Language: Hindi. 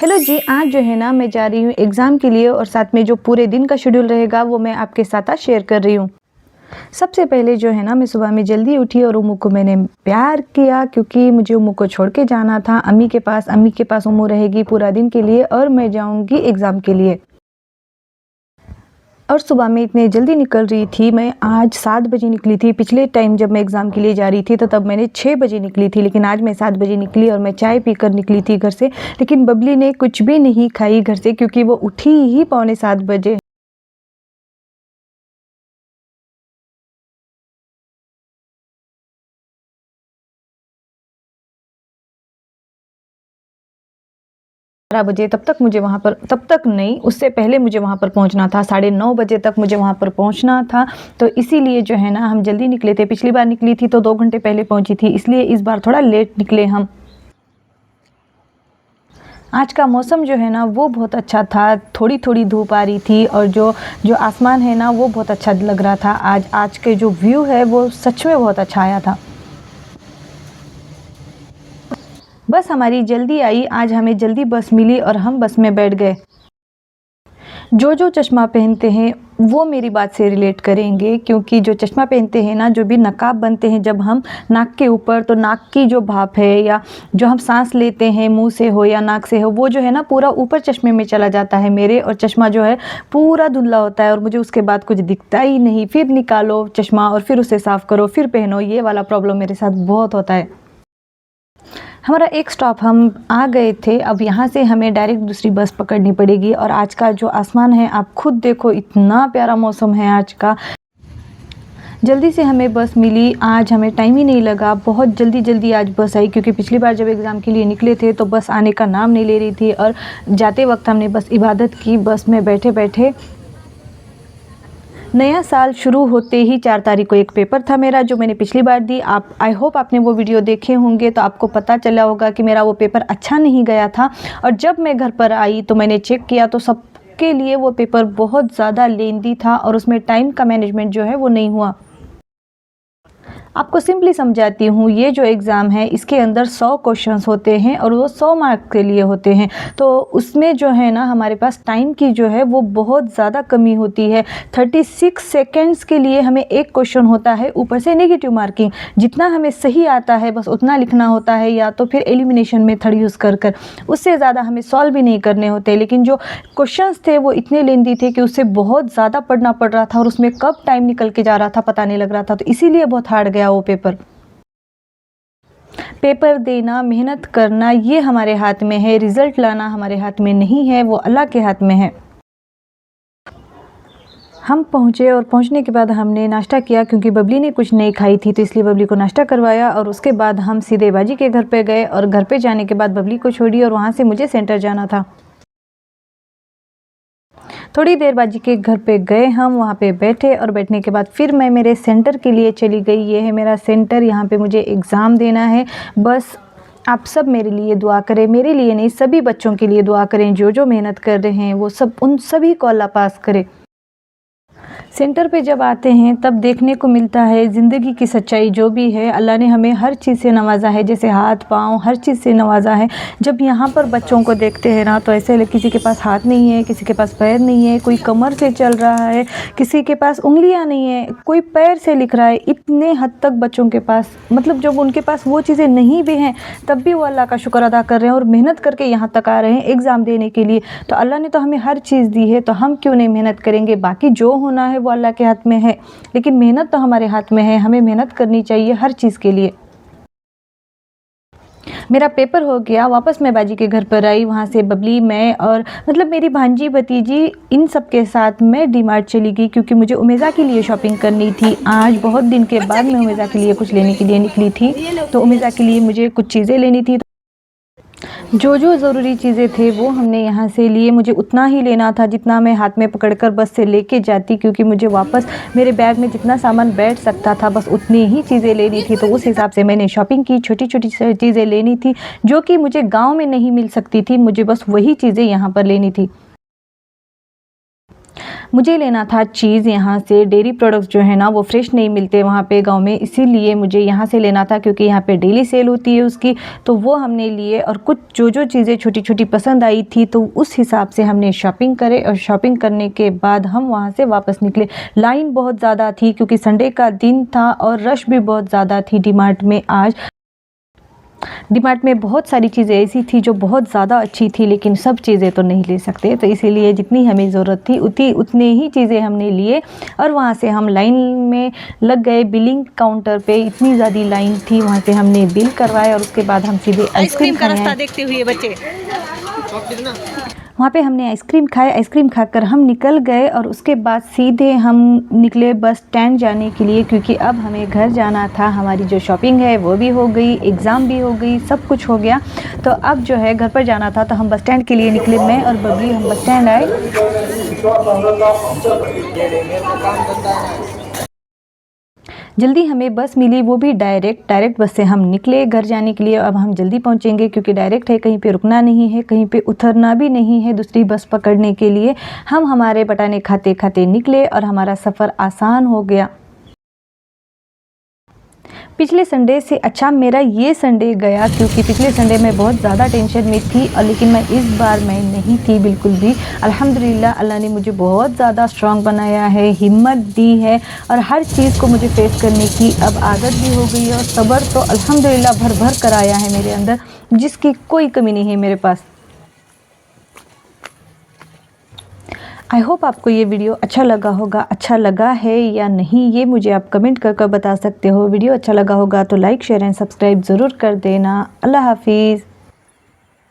हेलो जी, आज जो है ना मैं जा रही हूँ एग्ज़ाम के लिए और साथ में जो पूरे दिन का शेड्यूल रहेगा वो मैं आपके साथ आज शेयर कर रही हूँ। सबसे पहले जो है ना मैं सुबह में जल्दी उठी और उम्मू को मैंने प्यार किया क्योंकि मुझे उम्मू को छोड़ के जाना था अम्मी के पास। अम्मी के पास उम्मू रहेगी पूरा दिन के लिए और मैं जाऊँगी एग्ज़ाम के लिए। और सुबह में इतने जल्दी निकल रही थी, मैं आज 7 बजे निकली थी। पिछले टाइम जब मैं एग्ज़ाम के लिए जा रही थी तो तब मैंने 6 बजे निकली थी, लेकिन आज मैं 7 बजे निकली और मैं चाय पीकर निकली थी घर से। लेकिन बबली ने कुछ भी नहीं खाई घर से क्योंकि वो उठी ही पौने 7 बजे। बजे तब तक नहीं, उससे पहले मुझे वहाँ पर पहुँचना था। 9:30 बजे तक मुझे वहाँ पर पहुँचना था, तो इसीलिए जो है ना हम जल्दी निकले थे। पिछली बार निकली थी तो 2 घंटे पहले पहुँची थी, इसलिए इस बार थोड़ा लेट निकले हम। आज का मौसम जो है ना वो बहुत अच्छा था, थोड़ी-थोड़ी धूप आ रही थी और जो आसमान है ना वो बहुत अच्छा लग रहा था। आज के जो व्यू है वो सच में बहुत अच्छा आया था। बस हमारी जल्दी आई, आज हमें जल्दी बस मिली और हम बस में बैठ गए। जो चश्मा पहनते हैं वो मेरी बात से रिलेट करेंगे क्योंकि जो चश्मा पहनते हैं ना, जो भी नकाब बनते हैं जब हम नाक के ऊपर, तो नाक की जो भाप है या जो हम सांस लेते हैं मुंह से हो या नाक से हो, वो जो है ना पूरा ऊपर चश्मे में चला जाता है मेरे, और चश्मा जो है पूरा धुंधला होता है और मुझे उसके बाद कुछ दिखता ही नहीं। फिर निकालो चश्मा और फिर उसे साफ़ करो, फिर पहनो, ये वाला प्रॉब्लम मेरे साथ बहुत होता है। हमारा एक स्टॉप हम आ गए थे, अब यहाँ से हमें डायरेक्ट दूसरी बस पकड़नी पड़ेगी। और आज का जो आसमान है आप खुद देखो, इतना प्यारा मौसम है आज का। जल्दी से हमें बस मिली, आज हमें टाइम ही नहीं लगा, बहुत जल्दी आज बस आई क्योंकि पिछली बार जब एग्ज़ाम के लिए निकले थे तो बस आने का नाम नहीं ले रही थी और जाते वक्त हमने बस इबादत की बस में बैठे बैठे। नया साल शुरू होते ही 4 तारीख को एक पेपर था मेरा जो मैंने पिछली बार दी। आई होप आपने वो वीडियो देखे होंगे तो आपको पता चला होगा कि मेरा वो पेपर अच्छा नहीं गया था। और जब मैं घर पर आई तो मैंने चेक किया तो सबके लिए वो पेपर बहुत ज़्यादा लेंदी था और उसमें टाइम का मैनेजमेंट जो है वो नहीं हुआ। आपको सिंपली समझाती हूँ, ये जो एग्ज़ाम है इसके अंदर 100 क्वेश्चंस होते हैं और वो 100 मार्क के लिए होते हैं, तो उसमें जो है ना हमारे पास टाइम की जो है वो बहुत ज़्यादा कमी होती है। 36 सेकंड्स के लिए हमें एक क्वेश्चन होता है, ऊपर से नेगेटिव मार्किंग। जितना हमें सही आता है बस उतना लिखना होता है या तो फिर एलिमिनेशन मेथड यूज़ कर उससे ज़्यादा हमें सॉल्व भी नहीं करने होते। लेकिन जो क्वेश्चंस थे वो इतने लेंदी थे कि उससे बहुत ज़्यादा पढ़ना पड़ रहा था और उसमें कब टाइम निकल के जा रहा था पता नहीं लग रहा था, तो इसीलिए बहुत हार्ड गया वो पेपर देना, मेहनत करना ये हमारे हाथ में है, रिज़ल्ट लाना हमारे हाथ में नहीं है, वो अल्लाह के हाथ में है। हम पहुँचे और पहुँचने के बाद हमने नाश्ता किया क्योंकि बबली ने कुछ नहीं खाई थी, तो इसलिए बबली को नाश्ता करवाया और उसके बाद हम सीधे बाजी के घर पे गए और घर पे जाने के बाद बबली को छोड़ी और वहाँ से मुझे सेंटर जाना था। थोड़ी देर बाजी के घर पे गए, हम वहाँ पे बैठे और बैठने के बाद फिर मैं मेरे सेंटर के लिए चली गई। ये है मेरा सेंटर, यहाँ पे मुझे एग्ज़ाम देना है। बस आप सब मेरे लिए दुआ करें, मेरे लिए नहीं सभी बच्चों के लिए दुआ करें जो मेहनत कर रहे हैं वो सब, उन सभी को अल्लाह पास करे। सेंटर पे जब आते हैं तब देखने को मिलता है ज़िंदगी की सच्चाई जो भी है। अल्लाह ने हमें हर चीज़ से नवाजा है, जैसे हाथ पाँव हर चीज़ से नवाजा है। जब यहाँ पर बच्चों को देखते हैं ना तो ऐसे किसी के पास हाथ नहीं है, किसी के पास पैर नहीं है, कोई कमर से चल रहा है, किसी के पास उंगलियाँ नहीं है, कोई पैर से लिख रहा है। इतने हद तक बच्चों के पास, मतलब जब उनके पास वो चीज़ें नहीं भी हैं तब भी वो अल्लाह का शुक्र अदा कर रहे हैं और मेहनत करके यहाँ तक आ रहे हैं एग्ज़ाम देने के लिए। तो अल्लाह ने तो हमें हर चीज़ दी है, तो हम क्यों नहीं मेहनत करेंगे। बाकी जो होना है वो अल्लाह के हाथ में है, लेकिन मेहनत तो हमारे हाथ में है, हमें मेहनत करनी चाहिए हर चीज़ के लिए। मेरा पेपर हो गया, वापस मैं बाजी के घर पर आई। वहाँ से बबली, मैं और मतलब मेरी भांजी भतीजी, इन सब के साथ मैं डी-मार्ट चली गई क्योंकि मुझे उमेज़ा के लिए शॉपिंग करनी थी। आज बहुत दिन के बाद मैं उमेज़ा के लिए कुछ लेने के लिए निकली थी, तो उमेज़ा के लिए मुझे कुछ चीज़ें लेनी थी। जो ज़रूरी चीज़ें थे वो हमने यहाँ से लिए। मुझे उतना ही लेना था जितना मैं हाथ में पकड़कर बस से लेके जाती, क्योंकि मुझे वापस मेरे बैग में जितना सामान बैठ सकता था बस उतनी ही चीज़ें लेनी थी। तो उस हिसाब से मैंने शॉपिंग की। छोटी-छोटी चीज़ें लेनी थी जो कि मुझे गाँव में नहीं मिल सकती थी, मुझे बस वही चीज़ें यहाँ पर लेनी थी। मुझे लेना था चीज़ यहाँ से, डेयरी प्रोडक्ट्स जो है ना वो फ्रेश नहीं मिलते वहाँ पे गांव में, इसीलिए मुझे यहाँ से लेना था क्योंकि यहाँ पे डेली सेल होती है उसकी। तो वो हमने लिए और कुछ जो चीज़ें छोटी छोटी पसंद आई थी तो उस हिसाब से हमने शॉपिंग करे और शॉपिंग करने के बाद हम वहाँ से वापस निकले। लाइन बहुत ज़्यादा थी क्योंकि संडे का दिन था और रश भी बहुत ज़्यादा थी डीमार्ट में। आज डीमार्ट में बहुत सारी चीज़ें ऐसी थी जो बहुत ज़्यादा अच्छी थी, लेकिन सब चीज़ें तो नहीं ले सकते, तो इसीलिए जितनी हमें ज़रूरत थी उतने ही चीज़ें हमने लिए और वहाँ से हम लाइन में लग गए। बिलिंग काउंटर पे इतनी ज़्यादा लाइन थी, वहाँ से हमने बिल करवाया और उसके बाद हम सीधे आइसक्रीम का रास्ता देखते हुए बच्चे वहाँ पे हमने आइसक्रीम खाए। आइसक्रीम खाकर हम निकल गए और उसके बाद सीधे हम निकले बस स्टैंड जाने के लिए, क्योंकि अब हमें घर जाना था। हमारी जो शॉपिंग है वो भी हो गई, एग्ज़ाम भी हो गई, सब कुछ हो गया। तो अब जो है घर पर जाना था, तो हम बस स्टैंड के लिए निकले। मैं और बबली हम बस स्टैंड आए। जल्दी हमें बस मिली, वो भी डायरेक्ट बस से हम निकले घर जाने के लिए। अब हम जल्दी पहुंचेंगे क्योंकि डायरेक्ट है, कहीं पे रुकना नहीं है, कहीं पे उतरना भी नहीं है दूसरी बस पकड़ने के लिए। हम हमारे बटाने खाते खाते निकले और हमारा सफ़र आसान हो गया। पिछले संडे से अच्छा मेरा ये संडे गया, क्योंकि पिछले संडे में बहुत ज़्यादा टेंशन में थी और लेकिन मैं इस बार मैं नहीं थी बिल्कुल भी। अल्हम्दुलिल्लाह, अल्लाह ने मुझे बहुत ज़्यादा स्ट्रॉन्ग बनाया है, हिम्मत दी है और हर चीज़ को मुझे फेस करने की अब आदत भी हो गई है और सब्र तो अल्हम्दुलिल्लाह भर भर कर आया है मेरे अंदर, जिसकी कोई कमी नहीं है मेरे पास। आई होप आपको ये वीडियो अच्छा लगा होगा। अच्छा लगा है या नहीं ये मुझे आप कमेंट कर बता सकते हो। वीडियो अच्छा लगा होगा तो लाइक शेयर एंड सब्सक्राइब ज़रूर कर देना। अल्लाह हाफिज़।